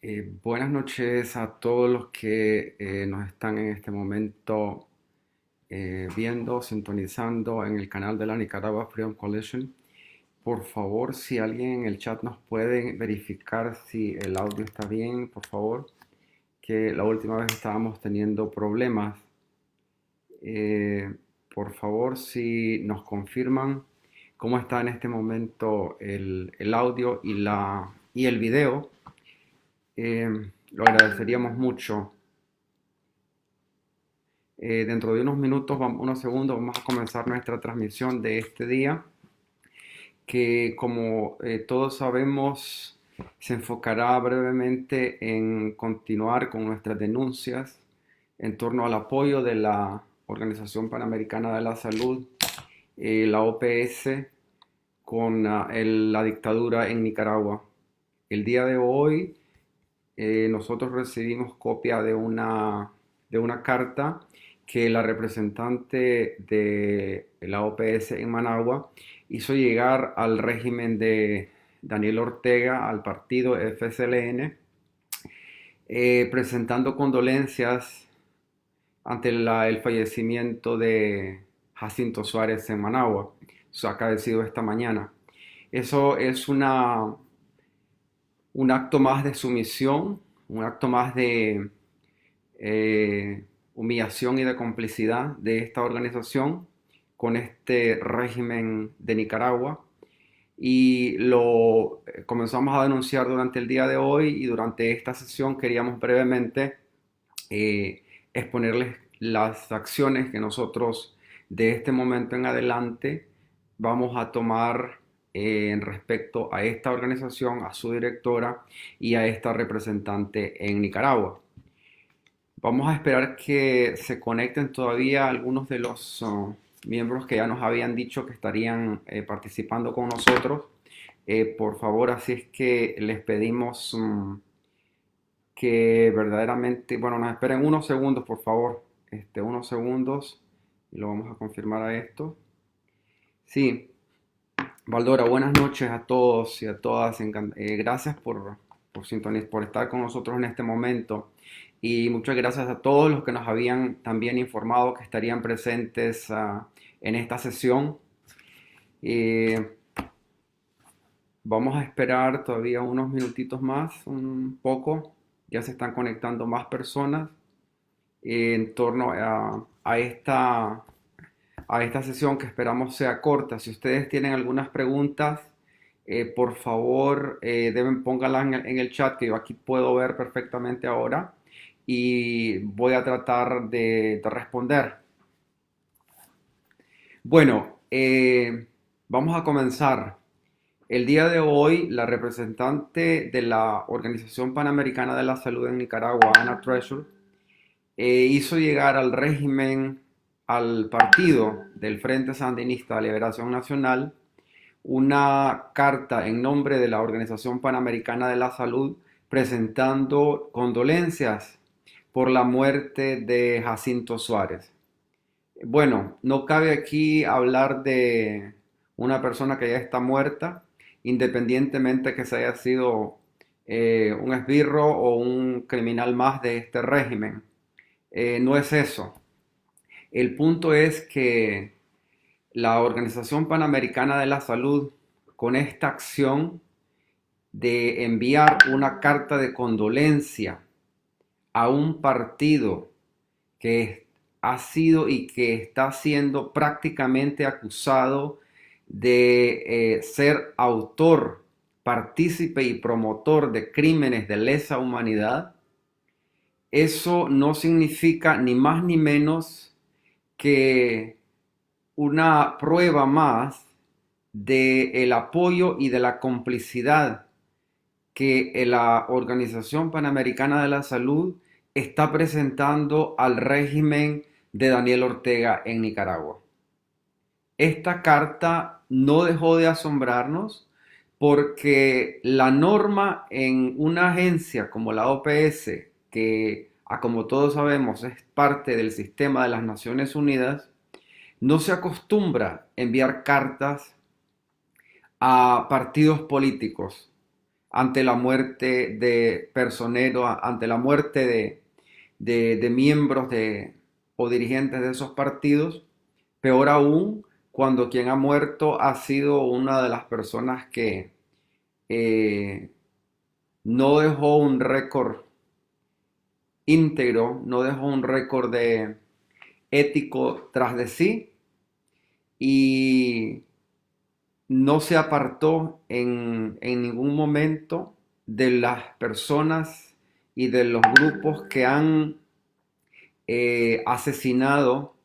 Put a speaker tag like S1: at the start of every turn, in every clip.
S1: Buenas noches a todos los que nos están en este momento viendo, sintonizando en el canal de la Nicaragua Freedom Coalition. Por favor, si alguien en el chat nos puede verificar si el audio está bien, por favor, que la última vez estábamos teniendo problemas. Eh, por favor, si nos confirman cómo está en este momento el audio y el video, lo agradeceríamos mucho. Dentro de unos minutos, unos segundos, vamos a comenzar nuestra transmisión de este día, que como todos sabemos, se enfocará brevemente en continuar con nuestras denuncias en torno al apoyo de la Organización Panamericana de la Salud, la OPS, con la dictadura en Nicaragua. El día de hoy nosotros recibimos copia de una carta que la representante de la OPS en Managua hizo llegar al régimen de Daniel Ortega, al partido FSLN, presentando condolencias ante el fallecimiento de Jacinto Suárez en Managua, acaecido esta mañana. Eso es un acto más de sumisión, un acto más de humillación y de complicidad de esta organización con este régimen de Nicaragua. Y lo comenzamos a denunciar durante el día de hoy, y durante esta sesión queríamos brevemente exponerles las acciones que nosotros de este momento en adelante vamos a tomar en respecto a esta organización, a su directora y a esta representante en Nicaragua. Vamos a esperar que se conecten todavía algunos de los miembros que ya nos habían dicho que estarían participando con nosotros. Por favor, así es que les pedimos que verdaderamente, bueno, nos esperen unos segundos, por favor, unos segundos, y lo vamos a confirmar a esto. Sí, Valdora, buenas noches a todos y a todas. Gracias por estar con nosotros en este momento. Y muchas gracias a todos los que nos habían también informado que estarían presentes en esta sesión. Eh, Vamos a esperar todavía unos minutitos más, un poco. Ya se están conectando más personas en torno a esta sesión, que esperamos sea corta. Si ustedes tienen algunas preguntas, por favor, pónganlas en el chat, que yo aquí puedo ver perfectamente ahora, y voy a tratar de responder. Bueno, vamos a comenzar. El día de hoy, la representante de la Organización Panamericana de la Salud en Nicaragua, Anna Treasure, hizo llegar al régimen, al partido del Frente Sandinista de Liberación Nacional, una carta en nombre de la Organización Panamericana de la Salud presentando condolencias por la muerte de Jacinto Suárez. Bueno, no cabe aquí hablar de una persona que ya está muerta, independientemente que se haya sido un esbirro o un criminal más de este régimen. No es eso. El punto es que la Organización Panamericana de la Salud, con esta acción de enviar una carta de condolencia a un partido que ha sido y que está siendo prácticamente acusado de ser autor, partícipe y promotor de crímenes de lesa humanidad, eso no significa ni más ni menos que una prueba más del apoyo y de la complicidad que la Organización Panamericana de la Salud está presentando al régimen de Daniel Ortega en Nicaragua. Esta carta no dejó de asombrarnos, porque la norma en una agencia como la OPS, que como todos sabemos es parte del sistema de las Naciones Unidas, no se acostumbra enviar cartas a partidos políticos, ante la muerte de personeros, ante la muerte de miembros o dirigentes de esos partidos. Peor aún, cuando quien ha muerto ha sido una de las personas que eh, no dejó un récord íntegro, no dejó un récord ético tras de sí y no se apartó en ningún momento de las personas y de los grupos que han asesinado,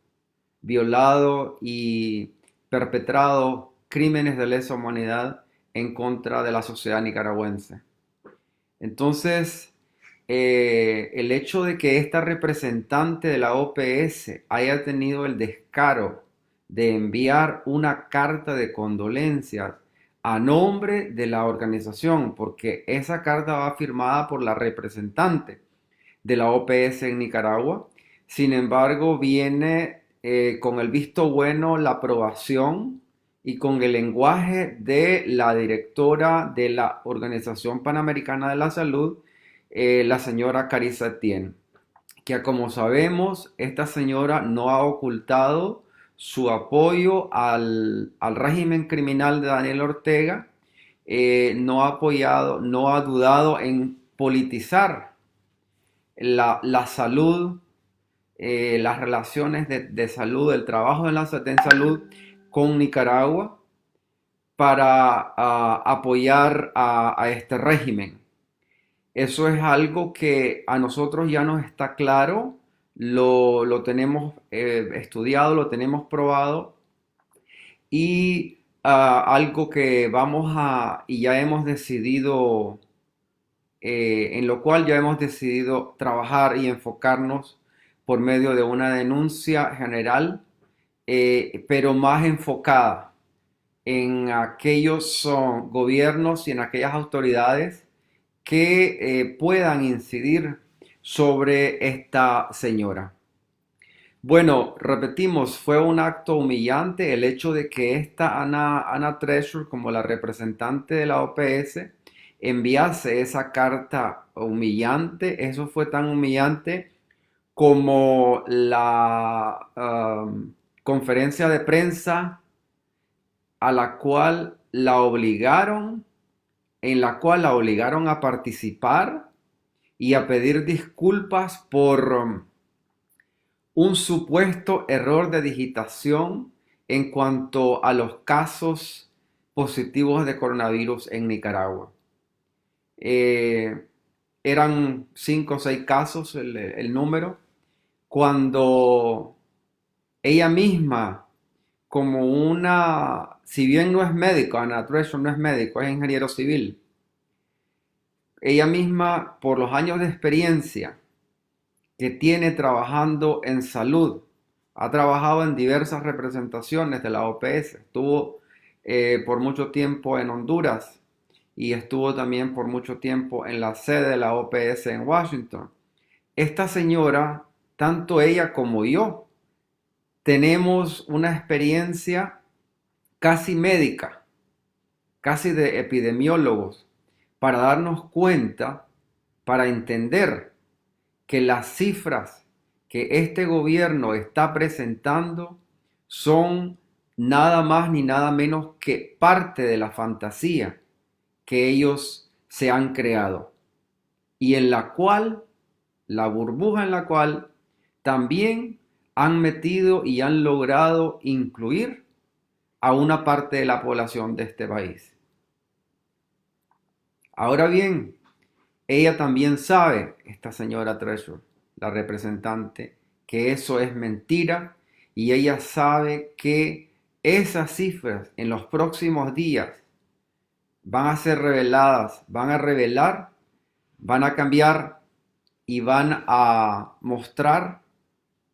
S1: violado y perpetrado crímenes de lesa humanidad en contra de la sociedad nicaragüense. Entonces, el hecho de que esta representante de la OPS haya tenido el descaro de enviar una carta de condolencias a nombre de la organización, porque esa carta va firmada por la representante de la OPS en Nicaragua. Sin embargo, viene con el visto bueno, la aprobación y con el lenguaje de la directora de la Organización Panamericana de la Salud, la señora Carissa Etienne, que como sabemos, esta señora no ha ocultado su apoyo al régimen criminal de Daniel Ortega, no ha apoyado, no ha dudado en politizar la salud, las relaciones de salud, el trabajo en salud con Nicaragua para apoyar a este régimen. Eso es algo que a nosotros ya nos está claro, lo tenemos estudiado, lo tenemos probado y algo que y ya hemos decidido, en lo cual ya hemos decidido trabajar y enfocarnos por medio de una denuncia general, pero más enfocada en aquellos gobiernos y en aquellas autoridades que puedan incidir sobre esta señora. Bueno, repetimos, fue un acto humillante el hecho de que esta Anna Treasure, como la representante de la OPS, enviase esa carta humillante. Eso fue tan humillante como la conferencia de prensa a la cual la obligaron, en la cual la obligaron a participar y a pedir disculpas por un supuesto error de digitación en cuanto a los casos positivos de coronavirus en Nicaragua. Eran 5 o 6 casos el número, cuando ella misma, como si bien no es médico, Anna Treasure no es médico, es ingeniero civil, ella misma, por los años de experiencia que tiene trabajando en salud, ha trabajado en diversas representaciones de la OPS, estuvo por mucho tiempo en Honduras y estuvo también por mucho tiempo en la sede de la OPS en Washington. Esta señora, tanto ella como yo, tenemos una experiencia casi médica, casi de epidemiólogos, para darnos cuenta, para entender que las cifras que este gobierno está presentando son nada más ni nada menos que parte de la fantasía que ellos se han creado y en la cual, la burbuja en la cual también han metido y han logrado incluir a una parte de la población de este país. Ahora bien, ella también sabe, esta señora Treasure, la representante, que eso es mentira y ella sabe que esas cifras en los próximos días van a ser reveladas, van a revelar, van a cambiar y van a mostrar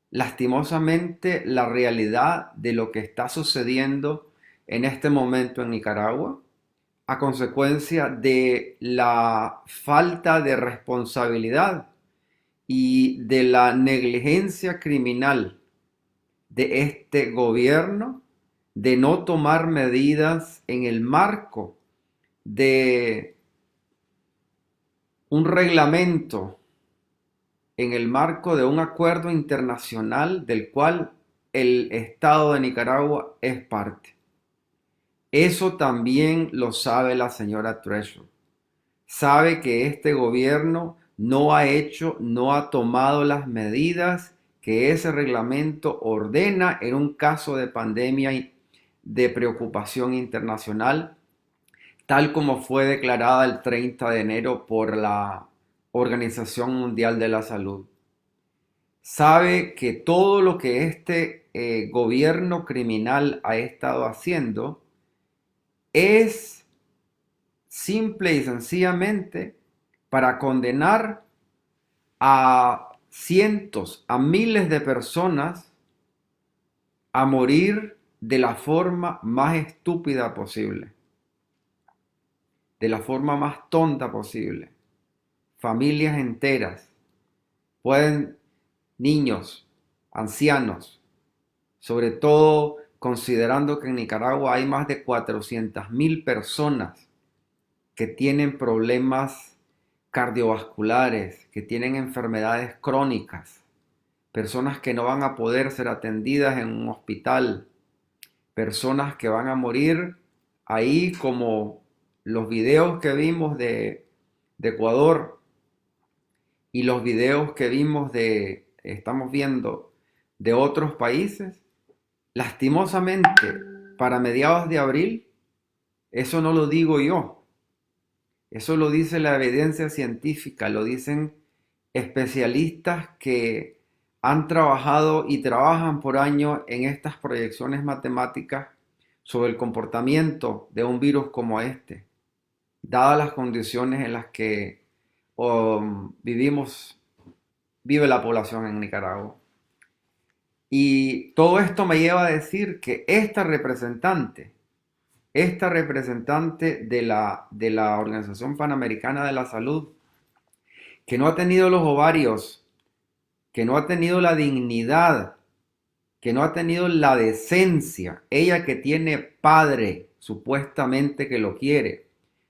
S1: lastimosamente la realidad de lo que está sucediendo en este momento en Nicaragua a consecuencia de la falta de responsabilidad y de la negligencia criminal de este gobierno de no tomar medidas en el marco de un reglamento en el marco de un acuerdo internacional del cual el Estado de Nicaragua es parte. Eso también lo sabe la señora Treasure. Sabe que este gobierno no ha tomado las medidas que ese reglamento ordena en un caso de pandemia y de preocupación internacional, tal como fue declarada el 30 de enero por la Organización Mundial de la Salud. Sabe que todo lo que este gobierno criminal ha estado haciendo es simple y sencillamente para condenar a cientos, a miles de personas a morir de la forma más estúpida posible, de la forma más tonta posible. Familias enteras, niños, ancianos, sobre todo considerando que en Nicaragua hay más de 400.000 personas que tienen problemas cardiovasculares, que tienen enfermedades crónicas, personas que no van a poder ser atendidas en un hospital, personas que van a morir ahí, como los videos que vimos de Ecuador y los videos que estamos viendo de otros países. Lastimosamente, para mediados de abril, eso no lo digo yo, eso lo dice la evidencia científica, lo dicen especialistas que han trabajado y trabajan por años en estas proyecciones matemáticas sobre el comportamiento de un virus como este, dadas las condiciones en las que vive la población en Nicaragua. Y todo esto me lleva a decir que esta representante de la Organización Panamericana de la Salud, que no ha tenido los ovarios, que no ha tenido la dignidad, que no ha tenido la decencia, ella que tiene padre supuestamente que lo quiere,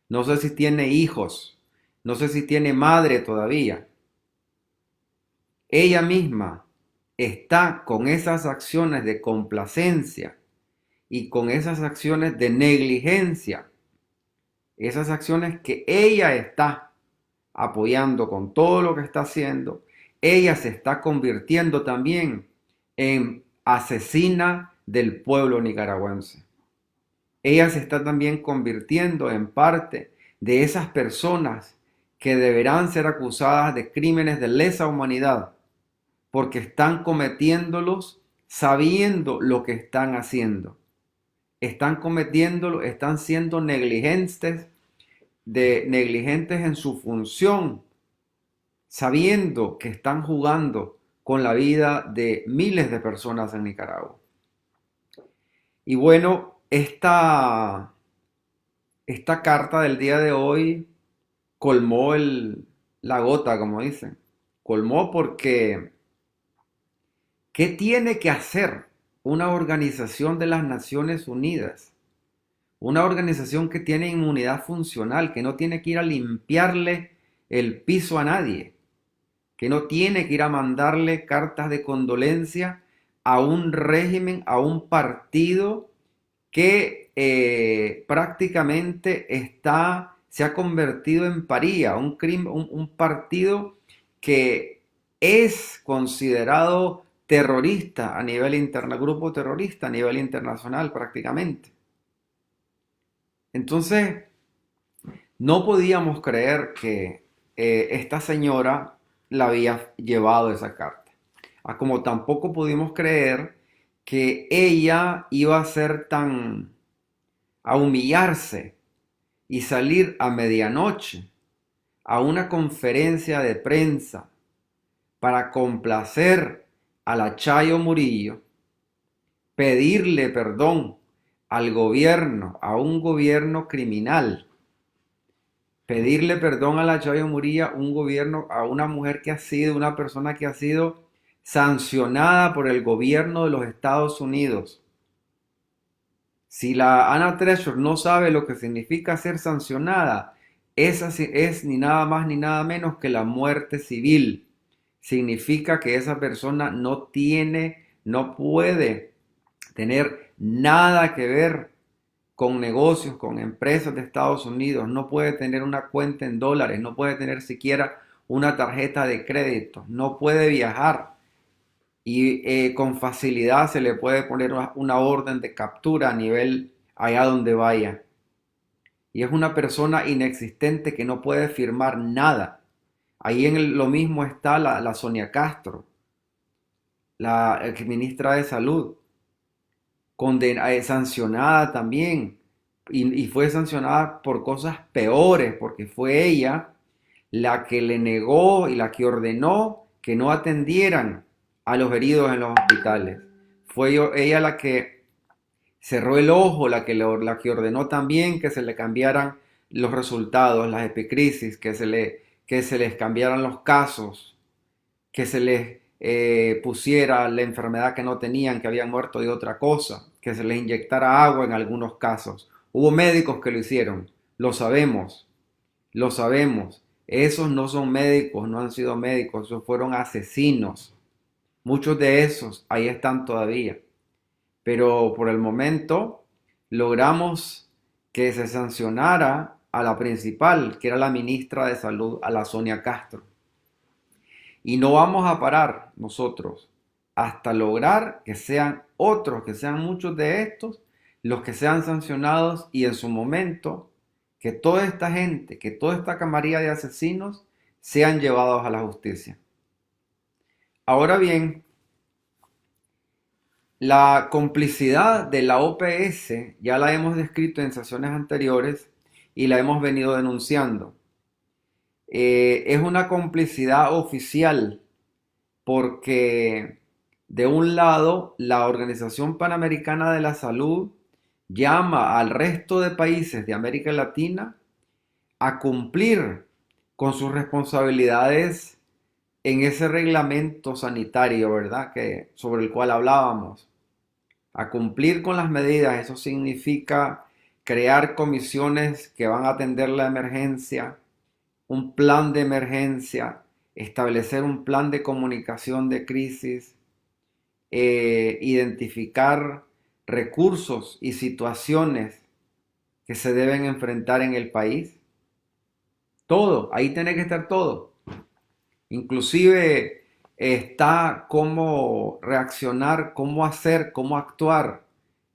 S1: no sé si tiene hijos, no sé si tiene madre todavía, ella misma está con esas acciones de complacencia y con esas acciones de negligencia, esas acciones que ella está apoyando con todo lo que está haciendo, ella se está convirtiendo también en asesina del pueblo nicaragüense. Ella se está también convirtiendo en parte de esas personas que deberán ser acusadas de crímenes de lesa humanidad, porque están cometiéndolos sabiendo lo que están haciendo. Están cometiéndolo, están siendo negligentes en su función, sabiendo que están jugando con la vida de miles de personas en Nicaragua. Y bueno, esta carta del día de hoy colmó la gota, como dicen. Colmó porque ¿qué tiene que hacer una organización de las Naciones Unidas? Una organización que tiene inmunidad funcional, que no tiene que ir a limpiarle el piso a nadie, que no tiene que ir a mandarle cartas de condolencia a un régimen, a un partido que prácticamente se ha convertido en paría, un partido que es considerado terrorista a nivel internacional, grupo terrorista a nivel internacional prácticamente. Entonces, no podíamos creer que esta señora la había llevado esa carta. Como tampoco pudimos creer que ella iba a humillarse y salir a medianoche a una conferencia de prensa para complacer a la Chayo Murillo, pedirle perdón al gobierno, a un gobierno criminal, pedirle perdón a la Chayo Murillo, a una mujer que ha sido, una persona que ha sido sancionada por el gobierno de los Estados Unidos. Si la Ana Treasure no sabe lo que significa ser sancionada, Esa es ni nada más ni nada menos que la muerte civil. Significa que esa persona no tiene, no puede tener nada que ver con negocios, con empresas de Estados Unidos, no puede tener una cuenta en dólares, no puede tener siquiera una tarjeta de crédito, no puede viajar y con facilidad se le puede poner una orden de captura a nivel allá donde vaya. Y es una persona inexistente que no puede firmar nada. Ahí lo mismo está la Sonia Castro, la ministra de Salud, sancionada también. Y fue sancionada por cosas peores, porque fue ella la que le negó y la que ordenó que no atendieran a los heridos en los hospitales. Fue ella la que cerró el ojo, la que ordenó también que se le cambiaran los resultados, las epicrisis, que se les cambiaran los casos, que se les pusiera la enfermedad que no tenían, que habían muerto de otra cosa, que se les inyectara agua en algunos casos. Hubo médicos que lo hicieron, lo sabemos, lo sabemos. Esos no son médicos, no han sido médicos, esos fueron asesinos. Muchos de esos ahí están todavía. Pero por el momento logramos que se sancionara a la principal, que era la ministra de Salud, a la Sonia Castro. Y no vamos a parar nosotros hasta lograr que sean otros, que sean muchos de estos, los que sean sancionados y en su momento que toda esta gente, que toda esta camarilla de asesinos sean llevados a la justicia. Ahora bien, la complicidad de la OPS ya la hemos descrito en sesiones anteriores y la hemos venido denunciando. Es una complicidad oficial porque de un lado la Organización Panamericana de la Salud llama al resto de países de América Latina a cumplir con sus responsabilidades en ese reglamento sanitario, ¿verdad? Sobre el cual hablábamos. A cumplir con las medidas, eso significa crear comisiones que van a atender la emergencia, un plan de emergencia, establecer un plan de comunicación de crisis, identificar recursos y situaciones que se deben enfrentar en el país. Todo, ahí tiene que estar todo. Inclusive está cómo reaccionar, cómo hacer, cómo actuar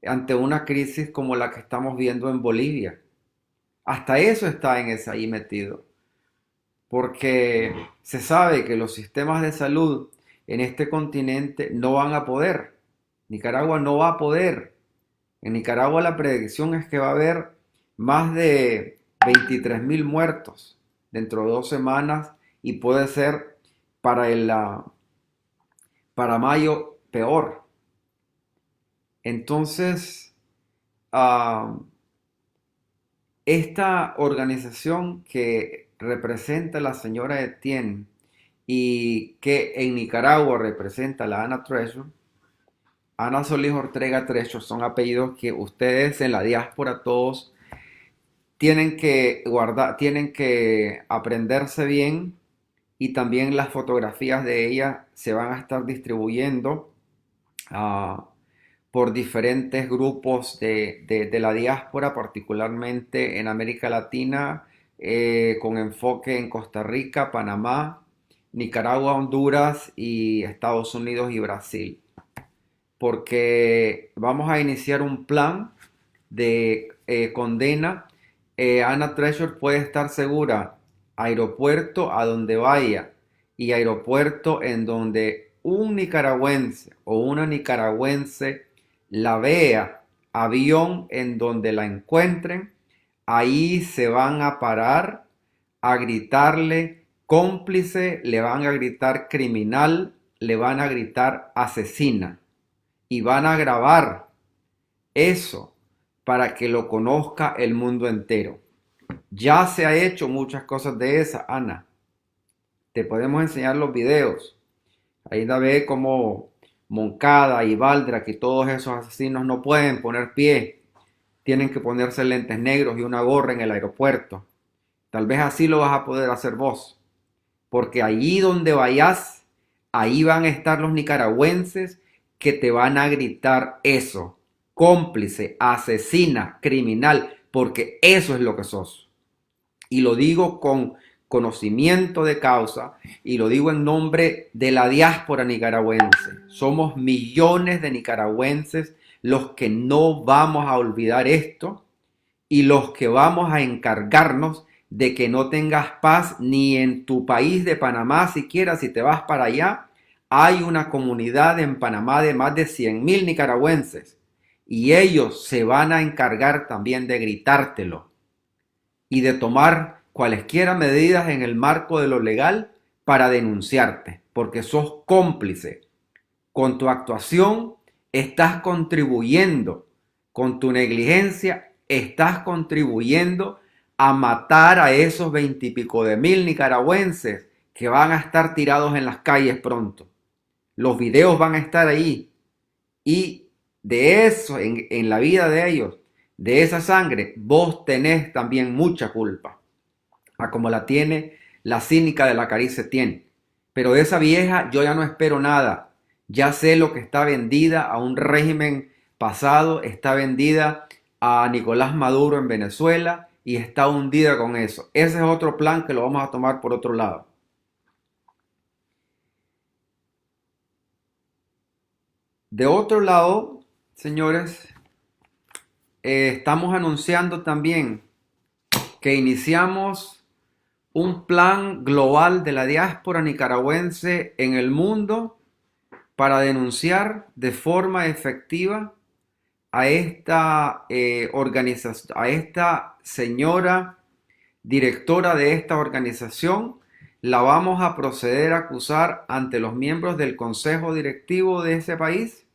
S1: ante una crisis como la que estamos viendo en Bolivia. Hasta eso está en ese ahí metido. Porque se sabe que los sistemas de salud en este continente no van a poder. Nicaragua no va a poder. En Nicaragua la predicción es que va a haber más de 23.000 muertos dentro de 2 semanas y puede ser para mayo peor. Entonces, esta organización que representa a la señora Etienne y que en Nicaragua representa a la Ana Treasure, Ana Solís Ortega Treasure, son apellidos que ustedes en la diáspora todos tienen que guardar, tienen que aprenderse bien, y también las fotografías de ella se van a estar distribuyendo por diferentes grupos de la diáspora, particularmente en América Latina, con enfoque en Costa Rica, Panamá, Nicaragua, Honduras y Estados Unidos y Brasil. Porque vamos a iniciar un plan de condena. Ana Treasure puede estar segura, aeropuerto a donde vaya y aeropuerto en donde un nicaragüense o una nicaragüense la vea, avión en donde la encuentren, ahí se van a parar a gritarle cómplice, le van a gritar criminal, le van a gritar asesina y van a grabar eso para que lo conozca el mundo entero. Ya se ha hecho muchas cosas de esas, Ana. Te podemos enseñar los videos. Ahí da ve como Moncada y Valdra, que todos esos asesinos no pueden poner pie. Tienen que ponerse lentes negros y una gorra en el aeropuerto. Tal vez así lo vas a poder hacer vos, porque allí donde vayas, ahí van a estar los nicaragüenses que te van a gritar eso: cómplice, asesina, criminal, porque eso es lo que sos. Y lo digo con conocimiento de causa y lo digo en nombre de la diáspora nicaragüense. Somos millones de nicaragüenses los que no vamos a olvidar esto y los que vamos a encargarnos de que no tengas paz ni en tu país de Panamá siquiera. Si te vas para allá, hay una comunidad en Panamá de más de 100.000 nicaragüenses y ellos se van a encargar también de gritártelo y de tomar cualesquiera medidas en el marco de lo legal para denunciarte, porque sos cómplice. Con tu actuación estás contribuyendo, con tu negligencia estás contribuyendo a matar a esos 20 y pico de mil nicaragüenses que van a estar tirados en las calles pronto. Los videos van a estar ahí y de eso, en la vida de ellos, de esa sangre, vos tenés también mucha culpa, a como la tiene la cínica de la Carice tiene. Pero de esa vieja yo ya no espero nada. Ya sé lo que está vendida a un régimen pasado, está vendida a Nicolás Maduro en Venezuela y está hundida con eso. Ese es otro plan que lo vamos a tomar por otro lado. De otro lado, señores, estamos anunciando también que iniciamos un plan global de la diáspora nicaragüense en el mundo para denunciar de forma efectiva a esta organización, a esta señora directora de esta organización. La vamos a proceder a acusar ante los miembros del consejo directivo de ese país,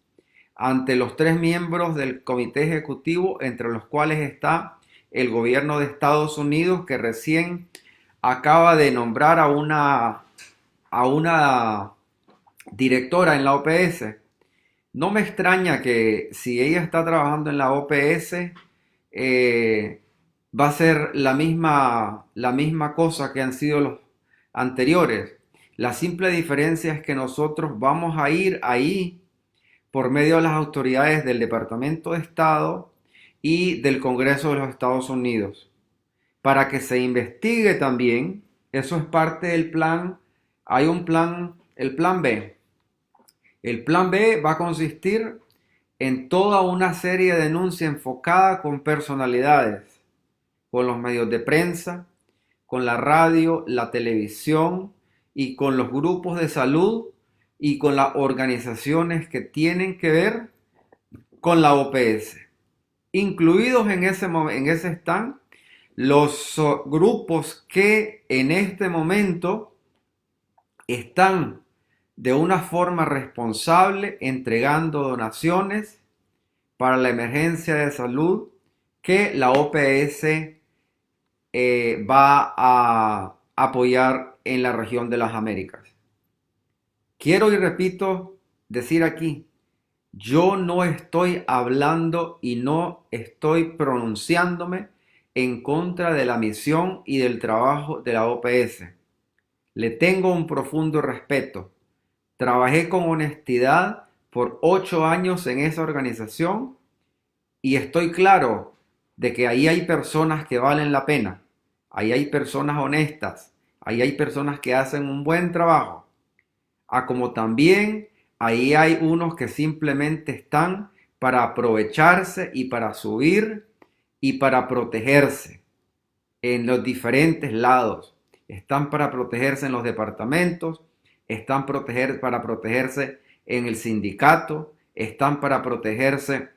S1: ante los 3 miembros del comité ejecutivo, entre los cuales está el gobierno de Estados Unidos, que recién acaba de nombrar a una directora en la OPS. No me extraña que si ella está trabajando en la OPS, va a ser la misma cosa que han sido los anteriores. La simple diferencia es que nosotros vamos a ir ahí por medio de las autoridades del Departamento de Estado y del Congreso de los Estados Unidos, para que se investigue también. Eso es parte del plan. Hay un plan, el plan B. El plan B va a consistir en toda una serie de denuncias enfocada con personalidades, con los medios de prensa, con la radio, la televisión y con los grupos de salud y con las organizaciones que tienen que ver con la OPS. Incluidos en ese están los grupos que en este momento están de una forma responsable entregando donaciones para la emergencia de salud que la OPS va a apoyar en la región de las Américas. Quiero y repito decir aquí, yo no estoy hablando y no estoy pronunciándome en contra de la misión y del trabajo de la OPS. Le tengo un profundo respeto. Trabajé con honestidad por 8 años en esa organización y estoy claro de que ahí hay personas que valen la pena. Ahí hay personas honestas. Ahí hay personas que hacen un buen trabajo. Como también ahí hay unos que simplemente están para aprovecharse y para subir y para protegerse en los diferentes lados. Están para protegerse en los departamentos, están para protegerse en el sindicato, están para protegerse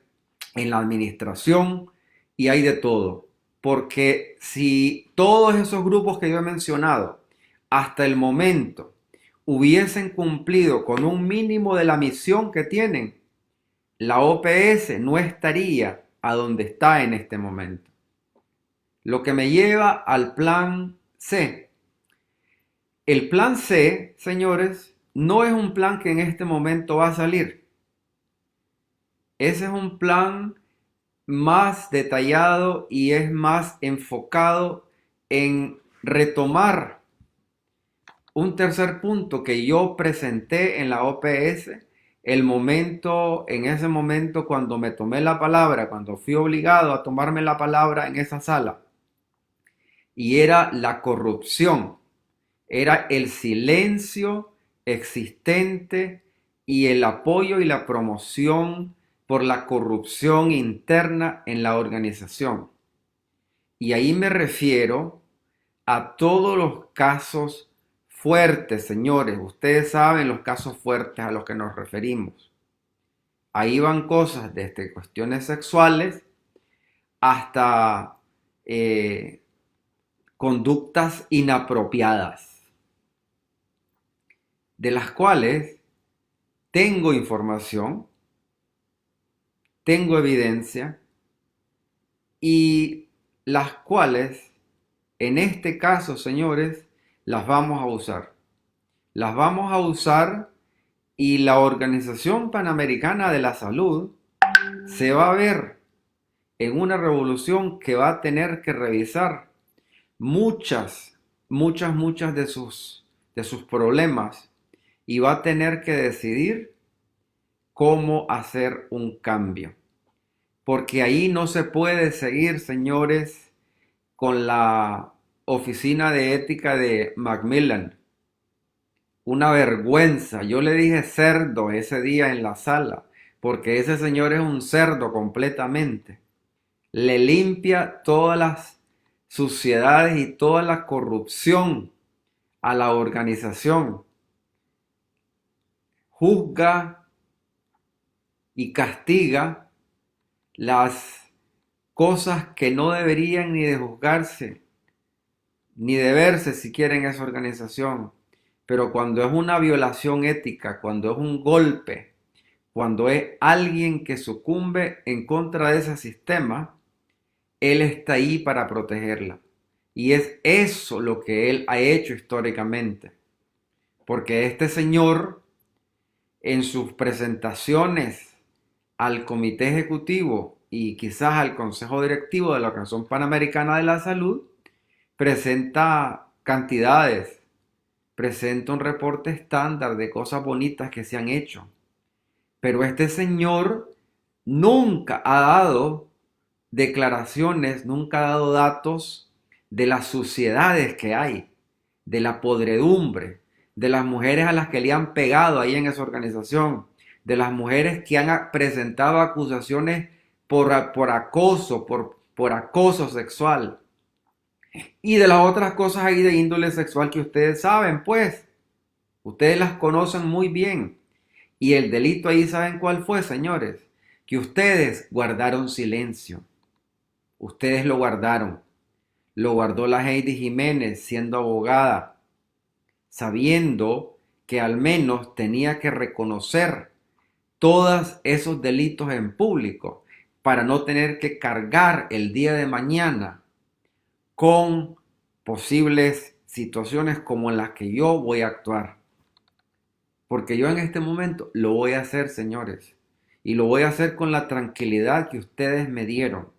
S1: en la administración y hay de todo. Porque si todos esos grupos que yo he mencionado hasta el momento hubiesen cumplido con un mínimo de la misión que tienen, la OPS no estaría a donde está en este momento. Lo que me lleva al plan C. El plan C, señores, no es un plan que en este momento va a salir. Ese es un plan más detallado y es más enfocado en retomar un tercer punto que yo presenté en la OPS, en ese momento cuando me tomé la palabra, cuando fui obligado a tomarme la palabra en esa sala, y era la corrupción, era el silencio existente y el apoyo y la promoción por la corrupción interna en la organización. Y ahí me refiero a todos los casos fuertes, señores. Ustedes saben los casos fuertes a los que nos referimos. Ahí van cosas desde cuestiones sexuales hasta conductas inapropiadas, de las cuales tengo información, tengo evidencia y las cuales, en este caso, señores, las vamos a usar. Las vamos a usar y la Organización Panamericana de la Salud se va a ver en una revolución que va a tener que revisar muchas de sus problemas y va a tener que decidir cómo hacer un cambio. Porque ahí no se puede seguir, señores, con la oficina de ética de Macmillan. Una vergüenza. Yo le dije cerdo ese día en la sala, porque ese señor es un cerdo completamente. Le limpia todas las suciedades y toda la corrupción a la organización. Juzga y castiga las cosas que no deberían ni de juzgarse, ni de verse siquiera en esa organización. Pero cuando es una violación ética, cuando es un golpe, cuando es alguien que sucumbe en contra de ese sistema, él está ahí para protegerla. Y es eso lo que él ha hecho históricamente. Porque este señor, en sus presentaciones al comité ejecutivo y quizás al consejo directivo de la Organización Panamericana de la Salud, presenta cantidades, presenta un reporte estándar de cosas bonitas que se han hecho. Pero este señor nunca ha dado declaraciones, nunca ha dado datos de las suciedades que hay, de la podredumbre, de las mujeres a las que le han pegado ahí en esa organización, de las mujeres que han presentado acusaciones por acoso, por acoso sexual, y de las otras cosas ahí de índole sexual que ustedes saben, pues, ustedes las conocen muy bien. Y el delito ahí, ¿saben cuál fue, señores? Que ustedes guardaron silencio. Ustedes lo guardaron. Lo guardó la Heidi Jiménez siendo abogada, sabiendo que al menos tenía que reconocer todos esos delitos en público para no tener que cargar el día de mañana con posibles situaciones como en las que yo voy a actuar. Porque yo en este momento lo voy a hacer, señores. Y lo voy a hacer con la tranquilidad que ustedes me dieron.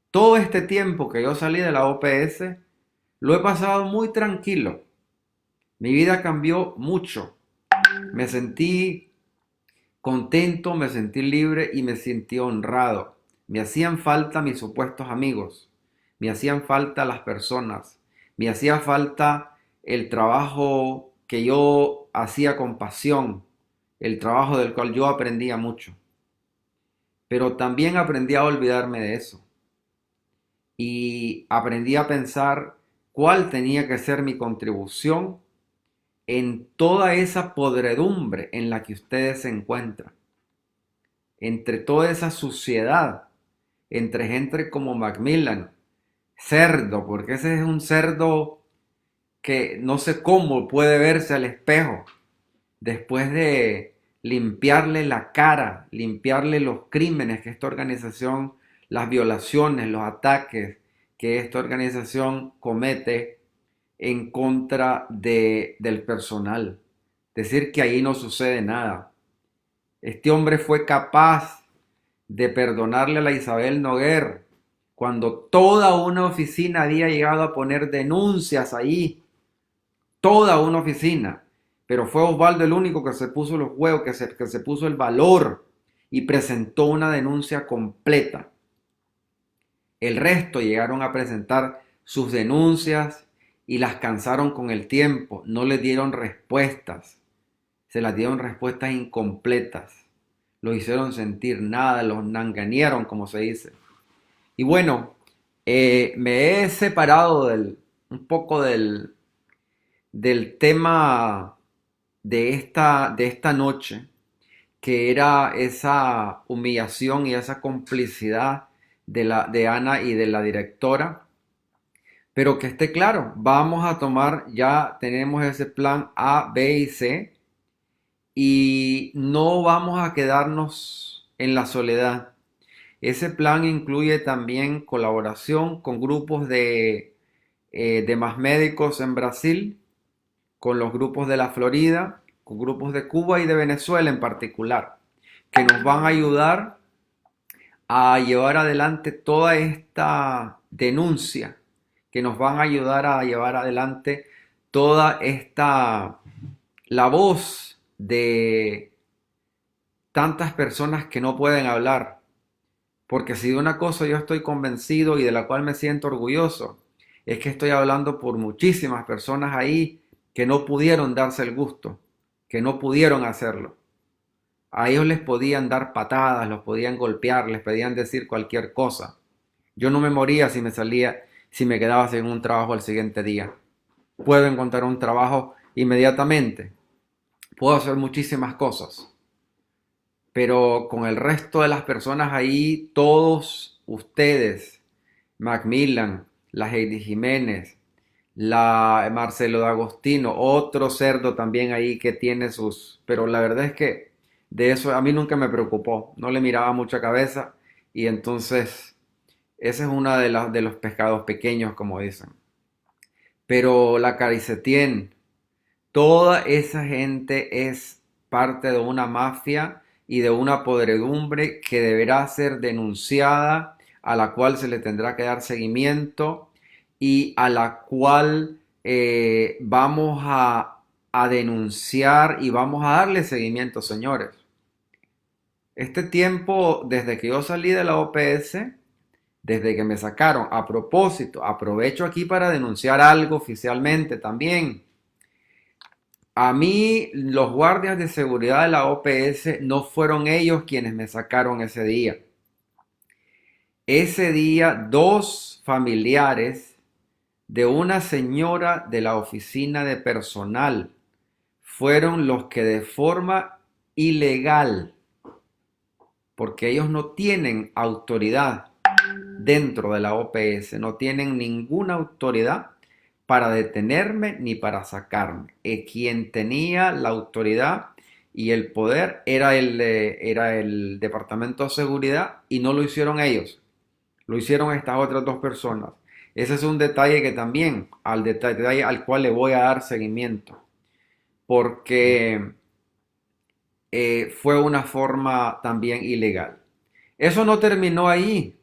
S1: Todo este tiempo que yo salí de la OPS, lo he pasado muy tranquilo. Mi vida cambió mucho. Me sentí contento, me sentí libre y me sentí honrado. Me hacían falta mis supuestos amigos. Me hacían falta las personas. Me hacía falta el trabajo que yo hacía con pasión. El trabajo del cual yo aprendía mucho. Pero también aprendí a olvidarme de eso. Y aprendí a pensar cuál tenía que ser mi contribución en toda esa podredumbre en la que ustedes se encuentran, entre toda esa suciedad, entre gente como Macmillan, cerdo, porque ese es un cerdo que no sé cómo puede verse al espejo después de limpiarle la cara, limpiarle los crímenes que esta organización, las violaciones, los ataques que esta organización comete en contra del personal. Decir que ahí no sucede nada. Este hombre fue capaz de perdonarle a la Isabel Noguer cuando toda una oficina había llegado a poner denuncias ahí, toda una oficina, pero fue Osvaldo el único que se puso los huevos, que se puso el valor y presentó una denuncia completa. El resto llegaron a presentar sus denuncias y las cansaron con el tiempo, no les dieron respuestas, se las dieron respuestas incompletas, los hicieron sentir nada, los nanganearon, como se dice. Y bueno, me he separado un poco del tema de esta noche, que era esa humillación y esa complicidad de Ana y de la directora. Pero que esté claro, vamos a tomar, ya tenemos ese plan A, B y C, y no vamos a quedarnos en la soledad. Ese plan incluye también colaboración con grupos de más médicos en Brasil, con los grupos de la Florida, con grupos de Cuba y de Venezuela en particular, que nos van a ayudar a llevar adelante toda esta denuncia, que nos van a ayudar a llevar adelante toda la voz de tantas personas que no pueden hablar. Porque si de una cosa yo estoy convencido y de la cual me siento orgulloso, es que estoy hablando por muchísimas personas ahí que no pudieron darse el gusto, que no pudieron hacerlo. A ellos les podían dar patadas, los podían golpear, les podían decir cualquier cosa. Yo no me moría si me quedaba sin un trabajo al siguiente día. Puedo encontrar un trabajo inmediatamente. Puedo hacer muchísimas cosas. Pero con el resto de las personas ahí, todos ustedes, Macmillan, la Heidi Jiménez, la Marcelo D'Agostino, otro cerdo también ahí que tiene sus... Pero la verdad es que de eso a mí nunca me preocupó, no le miraba mucha cabeza y entonces ese es uno de los pescados pequeños, como dicen. Pero la Carisetien, toda esa gente es parte de una mafia y de una podredumbre que deberá ser denunciada, a la cual se le tendrá que dar seguimiento y a la cual vamos a denunciar y vamos a darle seguimiento, señores. Este tiempo, desde que yo salí de la OPS, desde que me sacaron, a propósito, aprovecho aquí para denunciar algo oficialmente también. A mí, los guardias de seguridad de la OPS no fueron ellos quienes me sacaron ese día. Ese día, dos familiares de una señora de la oficina de personal fueron los que de forma ilegal, porque ellos no tienen autoridad dentro de la OPS, no tienen ninguna autoridad para detenerme ni para sacarme. Quien tenía la autoridad y el poder era el Departamento de Seguridad y no lo hicieron ellos, lo hicieron estas otras dos personas. Ese es un detalle que también, detalle al cual le voy a dar seguimiento, porque fue una forma también ilegal. Eso no terminó ahí.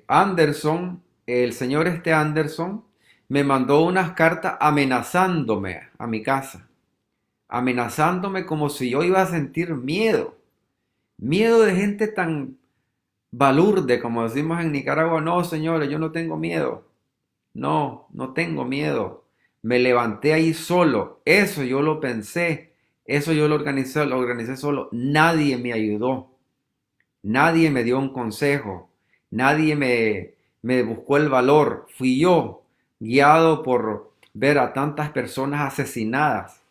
S1: Anderson, el señor Anderson, me mandó unas cartas amenazándome a mi casa, amenazándome como si yo iba a sentir miedo, miedo de gente tan balurde, como decimos en Nicaragua. No, señores, yo no tengo miedo, no tengo miedo, me levanté ahí solo, eso yo lo pensé, eso yo lo organicé solo, nadie me ayudó, nadie me dio un consejo. Nadie me buscó el valor. Fui yo, guiado por ver a tantas personas asesinadas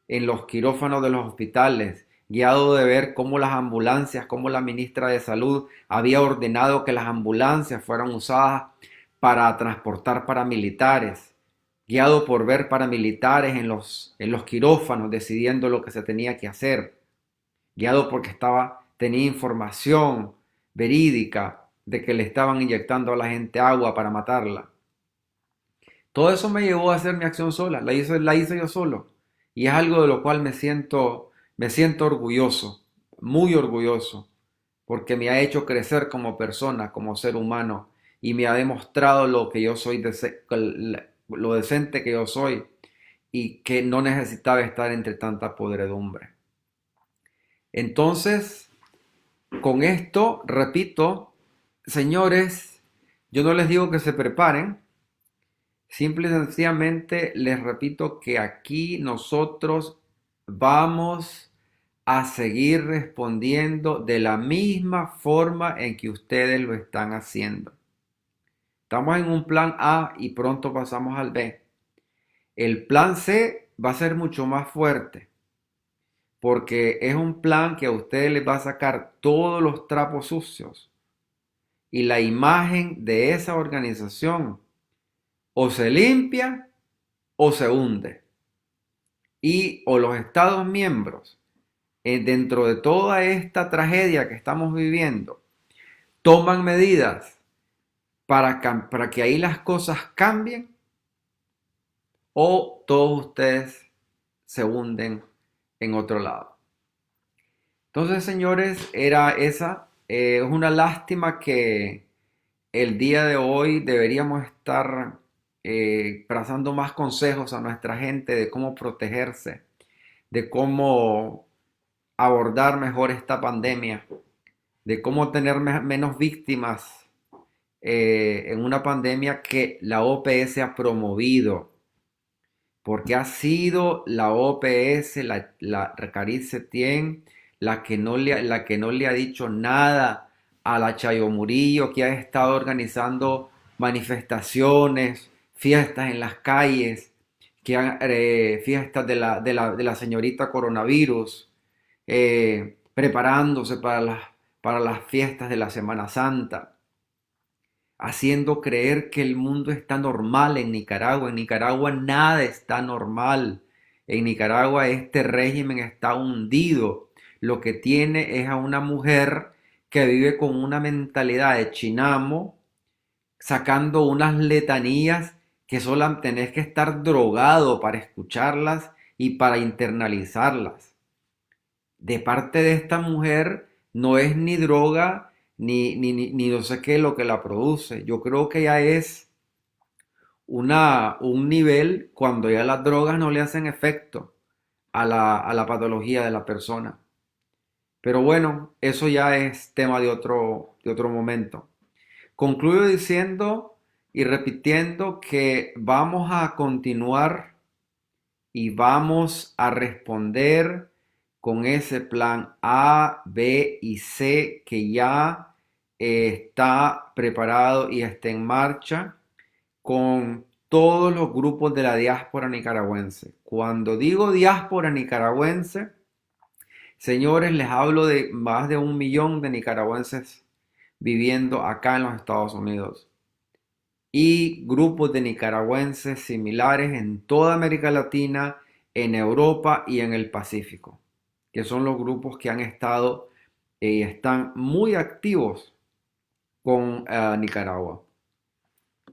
S1: en los quirófanos de los hospitales, guiado de ver cómo las ambulancias, cómo la ministra de Salud había ordenado que las ambulancias fueran usadas para transportar paramilitares, guiado por ver paramilitares en los quirófanos decidiendo lo que se tenía que hacer, guiado porque tenía información verídica de que le estaban inyectando a la gente agua para matarla. Todo eso me llevó a hacer mi acción sola, la hice yo solo. Y es algo de lo cual me siento orgulloso, muy orgulloso, porque me ha hecho crecer como persona, como ser humano, y me ha demostrado lo que yo soy, lo decente que yo soy, y que no necesitaba estar entre tanta podredumbre. Entonces, con esto, repito, señores, yo no les digo que se preparen, simple y sencillamente les repito que aquí nosotros vamos a seguir respondiendo de la misma forma en que ustedes lo están haciendo. Estamos en un plan A y pronto pasamos al B. El plan C va a ser mucho más fuerte porque es un plan que a ustedes les va a sacar todos los trapos sucios y la imagen de esa organización o se limpia o se hunde. Y o los Estados miembros, dentro de toda esta tragedia que estamos viviendo, toman medidas para que ahí las cosas cambien, o todos ustedes se hunden en otro lado. Entonces, señores, era esa. Es una lástima que el día de hoy deberíamos estar trazando más consejos a nuestra gente de cómo protegerse, de cómo abordar mejor esta pandemia, de cómo tener menos víctimas en una pandemia que la OPS ha promovido, porque ha sido la OPS, la Carice Setién, la que no le ha dicho nada a la Chayo Murillo, que ha estado organizando manifestaciones, fiestas en las calles, fiestas de la señorita coronavirus, preparándose para las fiestas de la Semana Santa, haciendo creer que el mundo está normal en Nicaragua. En Nicaragua nada está normal. En Nicaragua este régimen está hundido. Lo que tiene es a una mujer que vive con una mentalidad de chinamo, sacando unas letanías que solo tenés que estar drogado para escucharlas y para internalizarlas. De parte de esta mujer no es ni droga ni no sé qué lo que la produce. Yo creo que ya es un nivel cuando ya las drogas no le hacen efecto a la patología de la persona. Pero bueno, eso ya es tema de otro momento. Concluyo diciendo y repitiendo que vamos a continuar y vamos a responder con ese plan A, B y C que ya está preparado y está en marcha con todos los grupos de la diáspora nicaragüense. Cuando digo diáspora nicaragüense, señores, les hablo de más de 1 millón de nicaragüenses viviendo acá en los Estados Unidos y grupos de nicaragüenses similares en toda América Latina, en Europa y en el Pacífico, que son los grupos que han estado y están muy activos con Nicaragua.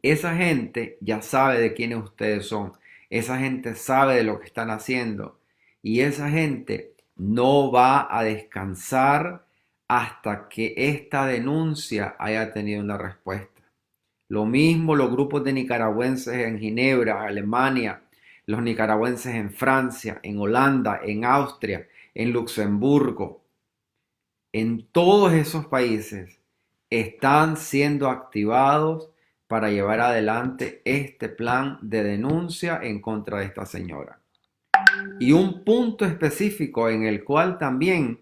S1: Esa gente ya sabe de quiénes ustedes son, esa gente sabe de lo que están haciendo y esa gente no va a descansar hasta que esta denuncia haya tenido una respuesta. Lo mismo los grupos de nicaragüenses en Ginebra, Alemania, los nicaragüenses en Francia, en Holanda, en Austria, en Luxemburgo, en todos esos países están siendo activados para llevar adelante este plan de denuncia en contra de esta señora. Y un punto específico en el cual también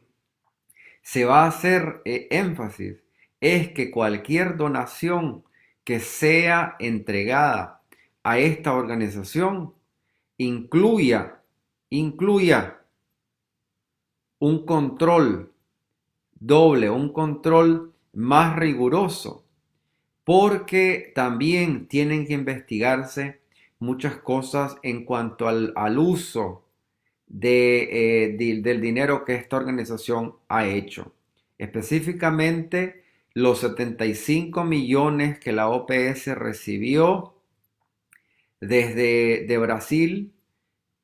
S1: se va a hacer énfasis es que cualquier donación que sea entregada a esta organización incluya un control doble, un control más riguroso, porque también tienen que investigarse muchas cosas en cuanto al uso del dinero que esta organización ha hecho. Específicamente, los 75 millones que la OPS recibió desde de Brasil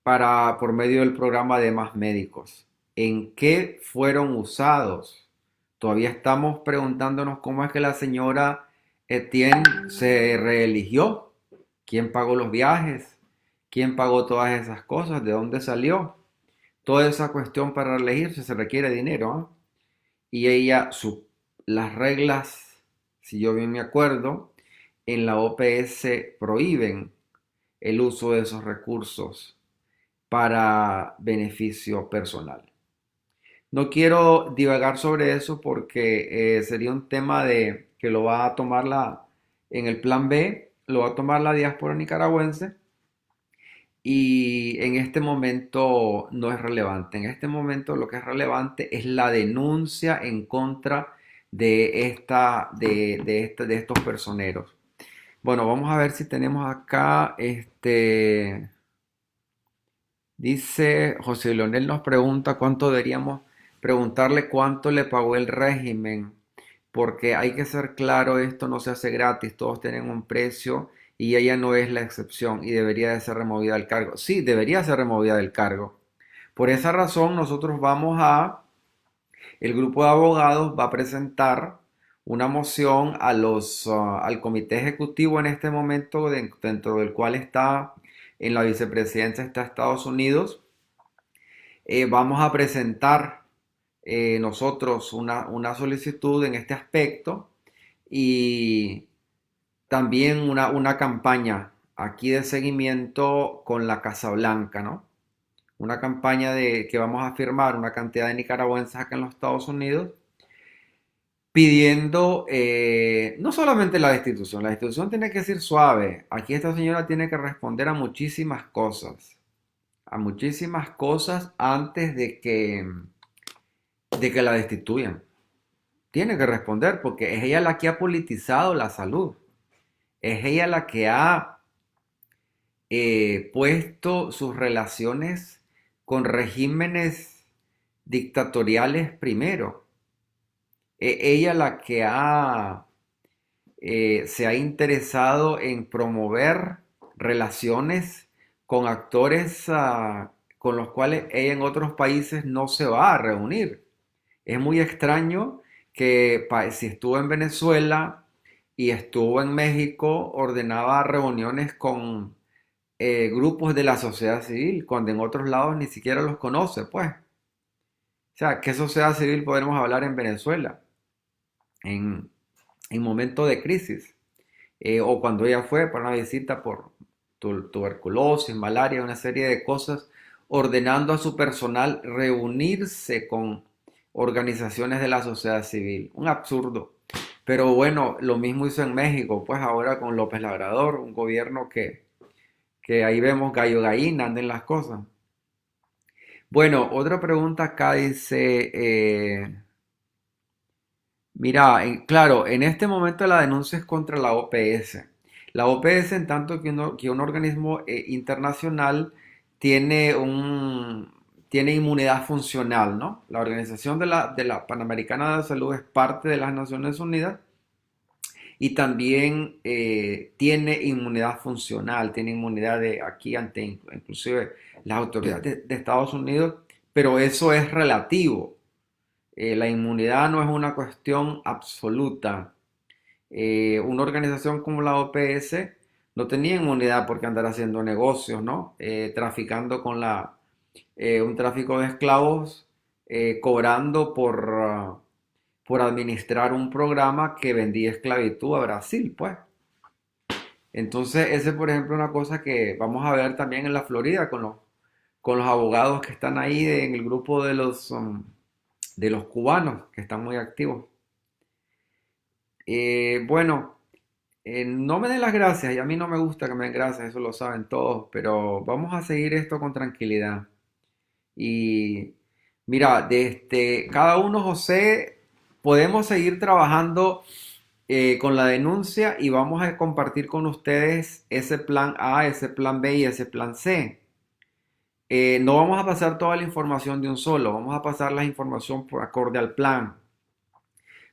S1: por medio del programa de Más Médicos. ¿En qué fueron usados? Todavía estamos preguntándonos cómo es que la señora Etienne se reeligió, quién pagó los viajes, quién pagó todas esas cosas, de dónde salió. Toda esa cuestión para reelegirse se requiere dinero, ¿ah? Y ella, las reglas, si yo bien me acuerdo, en la OPS prohíben el uso de esos recursos para beneficio personal. No quiero divagar sobre eso porque sería un tema de que lo va a tomar en el plan B, lo va a tomar la diáspora nicaragüense y en este momento no es relevante. En este momento lo que es relevante es la denuncia en contra de estos personeros. Bueno, vamos a ver si tenemos acá, dice José Leonel nos pregunta cuánto deberíamos preguntarle cuánto le pagó el régimen, porque hay que ser claro, esto no se hace gratis, todos tienen un precio y ella no es la excepción y debería de ser removida del cargo. Sí, debería ser removida del cargo. Por esa razón nosotros el grupo de abogados va a presentar una moción al comité ejecutivo en este momento, dentro del cual está en la vicepresidencia está Estados Unidos. Vamos a presentar nosotros una solicitud en este aspecto y también una campaña aquí de seguimiento con la Casa Blanca, ¿no? Una campaña de que vamos a firmar una cantidad de nicaragüenses acá en los Estados Unidos pidiendo no solamente la destitución tiene que ser suave, aquí esta señora tiene que responder a muchísimas cosas antes de que la destituyan. Tiene que responder porque es ella la que ha politizado la salud, es ella la que ha puesto sus relaciones con regímenes dictatoriales primero. Ella la que se ha interesado en promover relaciones con actores con los cuales ella en otros países no se va a reunir. Es muy extraño que si estuvo en Venezuela y estuvo en México, ordenaba reuniones con grupos de la sociedad civil, cuando en otros lados ni siquiera los conoce, pues. O sea, ¿qué sociedad civil podemos hablar en Venezuela en, en momentos de crisis? O cuando ella fue para una visita por tuberculosis, malaria, una serie de cosas, ordenando a su personal reunirse con organizaciones de la sociedad civil. Un absurdo. Pero bueno, lo mismo hizo en México, pues ahora con López Labrador, un gobierno que ahí vemos gallo gallina, anden las cosas. Bueno, otra pregunta acá dice, mira, claro, en este momento la denuncia es contra la OPS. La OPS, en tanto que un organismo internacional, tiene tiene inmunidad funcional, ¿no? La Organización de la Panamericana de la Salud es parte de las Naciones Unidas y también tiene inmunidad funcional, tiene inmunidad de aquí ante inclusive las autoridades de Estados Unidos, pero eso es relativo. La inmunidad no es una cuestión absoluta. Una organización como la OPS no tenía inmunidad porque andar haciendo negocios, ¿no? Traficando un tráfico de esclavos, cobrando por administrar un programa que vendía esclavitud a Brasil, pues. Entonces, ese, por ejemplo, es una cosa que vamos a ver también en la Florida con los abogados que están ahí en el grupo de los cubanos que están muy activos. Bueno, no me den las gracias y a mí no me gusta que me den gracias, eso lo saben todos, pero vamos a seguir esto con tranquilidad. Y mira, cada uno, José, podemos seguir trabajando con la denuncia y vamos a compartir con ustedes ese plan A, ese plan B y ese plan C. No vamos a pasar toda la información de un solo, vamos a pasar la información por acorde al plan,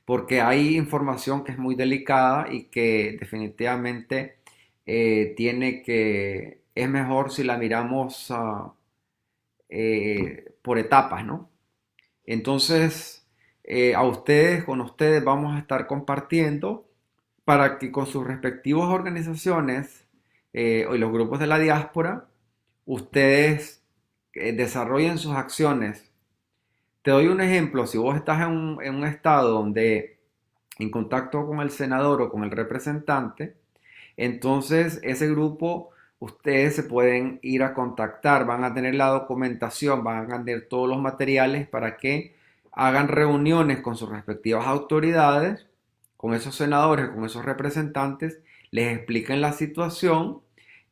S1: porque hay información que es muy delicada y que definitivamente es mejor si la miramos por etapas, ¿no? Entonces, con ustedes vamos a estar compartiendo para que con sus respectivas organizaciones y los grupos de la diáspora, ustedes desarrollen sus acciones. Te doy un ejemplo, si vos estás en un estado donde en contacto con el senador o con el representante, entonces ese grupo ustedes se pueden ir a contactar, van a tener la documentación, van a tener todos los materiales para que hagan reuniones con sus respectivas autoridades, con esos senadores, con esos representantes, les expliquen la situación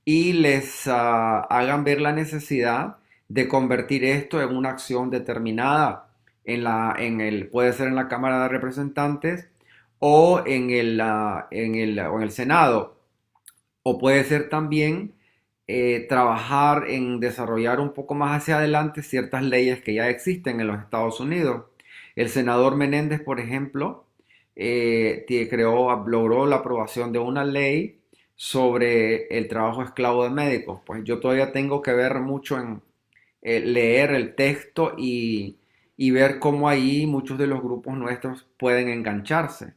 S1: y les hagan ver la necesidad de convertir esto en una acción determinada puede ser en la Cámara de Representantes o o en el Senado, o puede ser también trabajar en desarrollar un poco más hacia adelante ciertas leyes que ya existen en los Estados Unidos. El senador Menéndez, por ejemplo, logró la aprobación de una ley sobre el trabajo esclavo de médicos. Pues yo todavía tengo que ver mucho en leer el texto y ver cómo ahí muchos de los grupos nuestros pueden engancharse.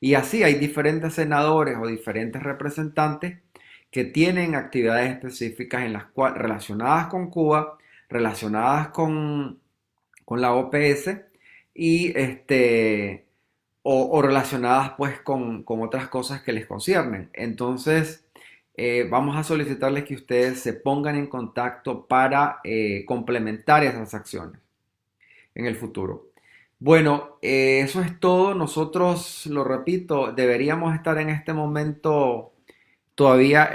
S1: Y así hay diferentes senadores o diferentes representantes que tienen actividades específicas en las cuales, relacionadas con Cuba, relacionadas con la OPS y o relacionadas pues con otras cosas que les conciernen. Entonces, vamos a solicitarles que ustedes se pongan en contacto para complementar esas acciones en el futuro. Bueno, eso es todo. Nosotros, lo repito, deberíamos estar en este momento todavía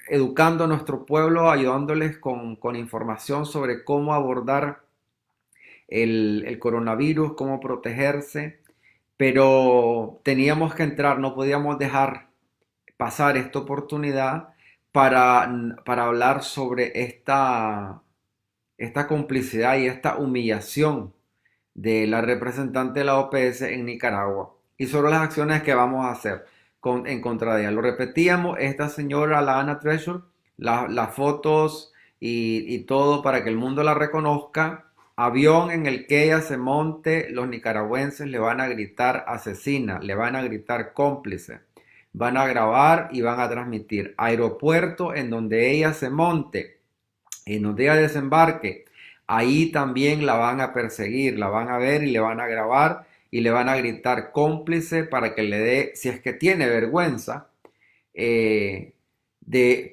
S1: educando a nuestro pueblo, ayudándoles con información sobre cómo abordar el coronavirus, cómo protegerse, pero teníamos que entrar, no podíamos dejar pasar esta oportunidad para hablar sobre esta complicidad y esta humillación de la representante de la OPS en Nicaragua y sobre las acciones que vamos a hacer en contra de ella. Lo repetíamos, esta señora, la Anna Treasure, las fotos y todo para que el mundo la reconozca. Avión en el que ella se monte, los nicaragüenses le van a gritar asesina, le van a gritar cómplice, van a grabar y van a transmitir. Aeropuerto en donde ella se monte, en donde ella desembarque, ahí también la van a perseguir, la van a ver y le van a grabar y le van a gritar cómplice para que le dé, si es que tiene vergüenza,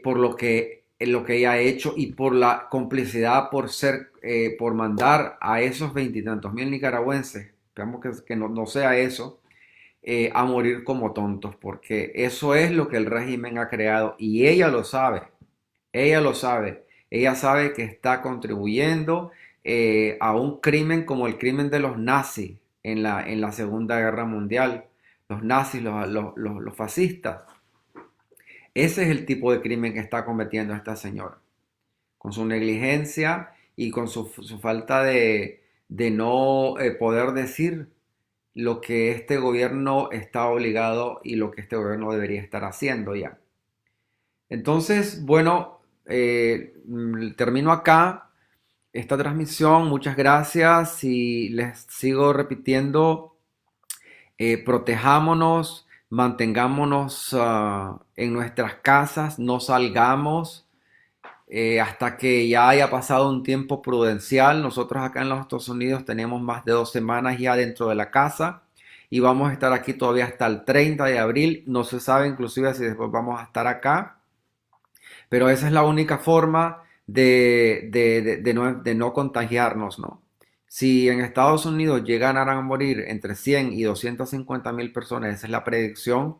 S1: por lo que ella ha hecho y por la complicidad por mandar a esos veintitantos mil nicaragüenses, esperamos que no sea eso, a morir como tontos, porque eso es lo que el régimen ha creado y ella lo sabe, ella lo sabe. Ella sabe que está contribuyendo a un crimen como el crimen de los nazis en la Segunda Guerra Mundial. Los nazis, los fascistas. Ese es el tipo de crimen que está cometiendo esta señora. Con su negligencia y con su falta de no poder decir lo que este gobierno está obligado y lo que este gobierno debería estar haciendo ya. Entonces, bueno, termino acá esta transmisión. Muchas gracias y les sigo repitiendo, protejámonos, mantengámonos en nuestras casas, no salgamos hasta que ya haya pasado un tiempo prudencial. Nosotros acá en los Estados Unidos tenemos más de 2 semanas ya dentro de la casa y vamos a estar aquí todavía hasta el 30 de abril. No se sabe inclusive si después vamos a estar acá. Pero esa es la única forma de no contagiarnos, ¿no? Si en Estados Unidos llegan a morir entre 100 y 250 mil personas, esa es la predicción.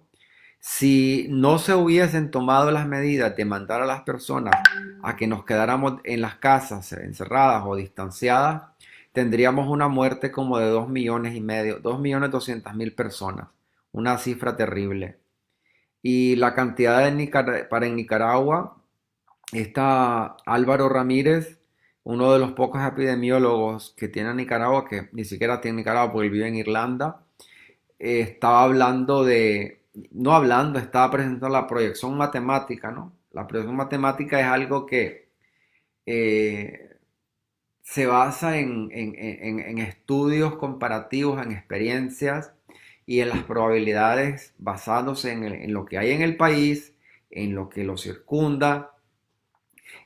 S1: Si no se hubiesen tomado las medidas de mandar a las personas a que nos quedáramos en las casas encerradas o distanciadas, tendríamos una muerte como de 2,5 millones, 2,200,000 personas. Una cifra terrible. Y la cantidad para en Nicaragua, está Álvaro Ramírez, uno de los pocos epidemiólogos que tiene Nicaragua, que ni siquiera tiene Nicaragua porque él vive en Irlanda, estaba hablando no hablando, estaba presentando la proyección matemática, ¿no? La proyección matemática es algo que eh, se basa en estudios comparativos, en experiencias y en las probabilidades basándose en lo que hay en el país, en lo que lo circunda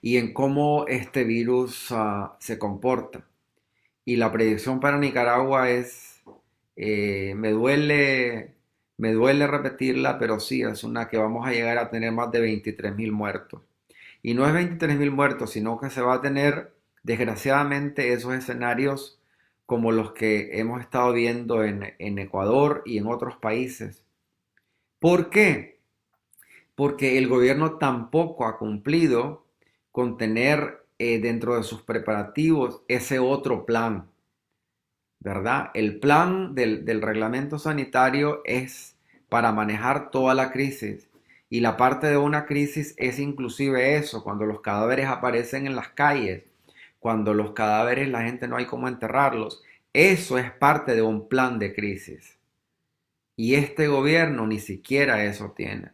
S1: y en cómo este virus se comporta. Y la predicción para Nicaragua es, me duele repetirla, pero sí, es una que vamos a llegar a tener más de 23.000 muertos. Y no es 23.000 muertos, sino que se va a tener, desgraciadamente, esos escenarios como los que hemos estado viendo en Ecuador y en otros países. ¿Por qué? Porque el gobierno tampoco ha cumplido con tener dentro de sus preparativos ese otro plan, ¿verdad? El plan del reglamento sanitario es para manejar toda la crisis. Y la parte de una crisis es inclusive eso, cuando los cadáveres aparecen en las calles, cuando los cadáveres la gente no hay cómo enterrarlos. Eso es parte de un plan de crisis. Y este gobierno ni siquiera eso tiene.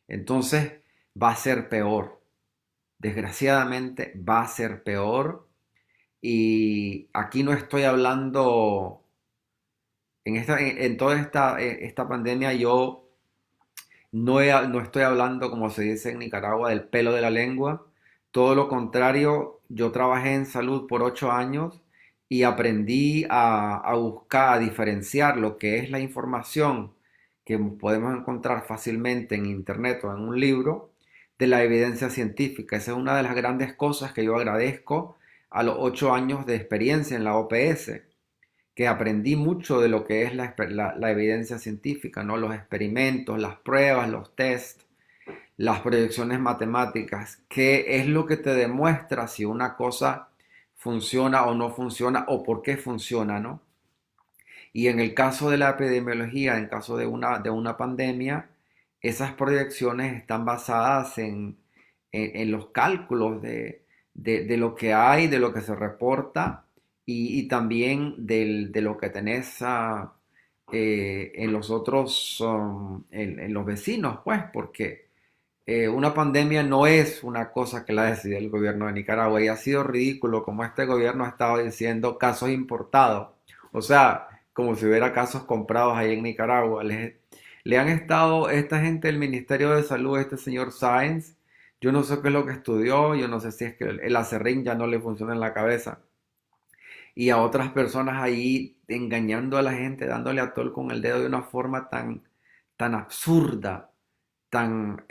S1: Entonces va a ser peor. Desgraciadamente va a ser peor. Y aquí no estoy hablando en toda esta pandemia yo no estoy hablando, como se dice en Nicaragua, del pelo de la lengua. Todo lo contrario, yo trabajé en salud por 8 años y aprendí a buscar, a diferenciar lo que es la información que podemos encontrar fácilmente en internet o en un libro de la evidencia científica. Esa es una de las grandes cosas que yo agradezco a los 8 años de experiencia en la OPS, que aprendí mucho de lo que es la evidencia científica, ¿no? Los experimentos, las pruebas, los tests, las proyecciones matemáticas, qué es lo que te demuestra si una cosa funciona o no funciona o por qué funciona, ¿no? Y en el caso de la epidemiología, en caso de una pandemia, esas proyecciones están basadas en los cálculos de lo que hay, de lo que se reporta y también de lo que tenés en los otros, en los vecinos, pues, porque una pandemia no es una cosa que la decide el gobierno de Nicaragua y ha sido ridículo como este gobierno ha estado diciendo casos importados. O sea, como si hubiera casos comprados ahí en Nicaragua. Le han estado, esta gente del Ministerio de Salud, este señor Sáenz, yo no sé qué es lo que estudió, yo no sé si es que el acerrín ya no le funciona en la cabeza. Y a otras personas ahí engañando a la gente, dándole a tol con el dedo de una forma tan absurda, tan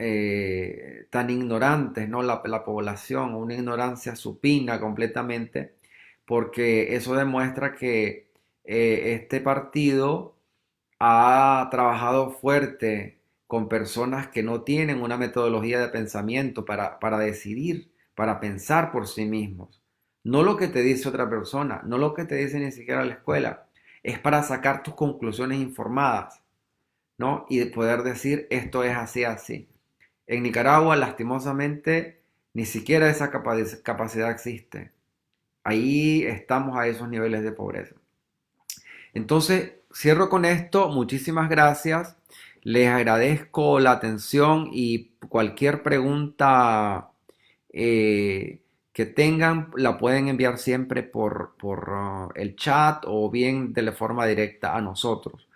S1: ignorantes, ¿no? La población, una ignorancia supina completamente, porque eso demuestra que este partido ha trabajado fuerte con personas que no tienen una metodología de pensamiento para decidir, para pensar por sí mismos. No lo que te dice otra persona, no lo que te dice ni siquiera la escuela, es para sacar tus conclusiones informadas, ¿no? Y de poder decir esto es así, así. En Nicaragua, lastimosamente, ni siquiera esa capacidad existe. Ahí estamos a esos niveles de pobreza. Entonces, cierro con esto. Muchísimas gracias. Les agradezco la atención y cualquier pregunta que tengan la pueden enviar siempre por el chat o bien de la forma directa a nosotros.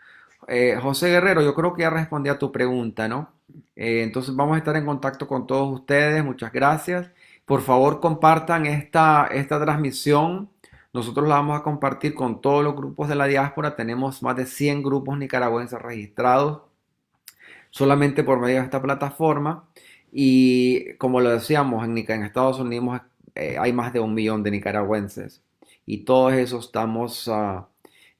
S1: José Guerrero, yo creo que ya respondí a tu pregunta, ¿no? Entonces vamos a estar en contacto con todos ustedes. Muchas gracias. Por favor, compartan esta transmisión. Nosotros la vamos a compartir con todos los grupos de la diáspora. Tenemos más de 100 grupos nicaragüenses registrados solamente por medio de esta plataforma. Y como lo decíamos, en Estados Unidos hay más de 1 millón de nicaragüenses. Y todos esos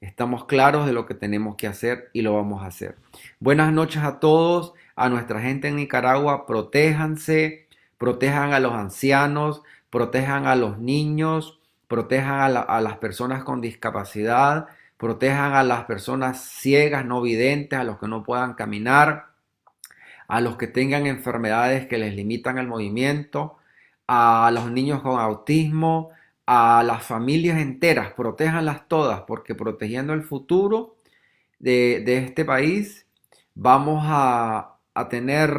S1: estamos claros de lo que tenemos que hacer y lo vamos a hacer. Buenas noches a todos, a nuestra gente en Nicaragua. Protéjanse, protejan a los ancianos, protejan a los niños, protejan a las personas con discapacidad, protejan a las personas ciegas, no videntes, a los que no puedan caminar, a los que tengan enfermedades que les limitan el movimiento, a los niños con autismo, a las familias enteras, protéjanlas todas, porque protegiendo el futuro de este país vamos a tener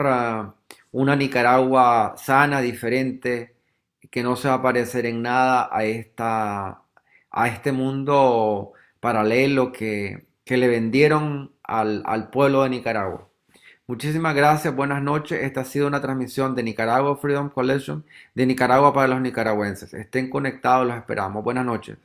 S1: una Nicaragua sana, diferente, que no se va a parecer en nada a este mundo paralelo que le vendieron al pueblo de Nicaragua. Muchísimas gracias, buenas noches. Esta ha sido una transmisión de Nicaragua Freedom Collection, de Nicaragua para los nicaragüenses. Estén conectados, los esperamos. Buenas noches.